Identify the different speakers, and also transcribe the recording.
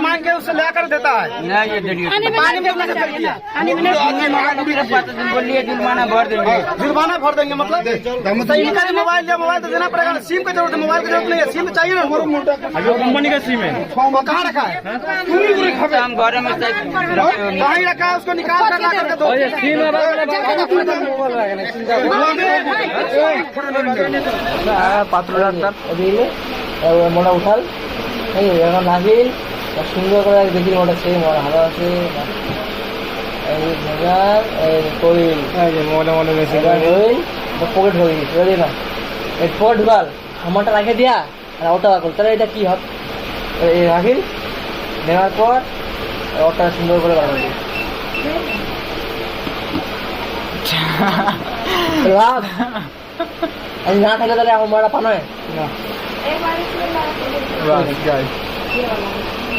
Speaker 1: मांग के उससे लेकर देता है।
Speaker 2: नहीं ये
Speaker 1: पानी में अपना क्या किया?
Speaker 2: बोलिए जुर्माना भर देंगे।
Speaker 1: जुर्माना भर देंगे मतलब तो इनका मोबाइल या मोबाइल तो देना पड़ेगा। सिम की जरूरत है, मोबाइल की जरूरत नहीं है। सिम चाहिए ना।
Speaker 3: कंपनी का सिम है।
Speaker 1: वो कहाँ रखा है?
Speaker 2: हम घर में
Speaker 1: कहाँ ही रखा है? उसको निकाल कर ला करके दो।
Speaker 4: পাত্র দিলে মোটা উঠাল এই এখন নাগিল সুন্দর করে দেখি মোটা সেই মোটা ভালো আছে কোয়েল
Speaker 3: মনে মনে বেশি
Speaker 4: কোয়েল পকেট হয়ে গেছে বুঝলি না এই পকেট ঢুকাল আমারটা রাখে দিয়া আর ওটা রাখল তাহলে এটা কি হবে এই রাখিল নেওয়ার পর ওটা সুন্দর করে বানাবো লাভ আজ না থাকলে তাহলে আমার মারা পানো হয় না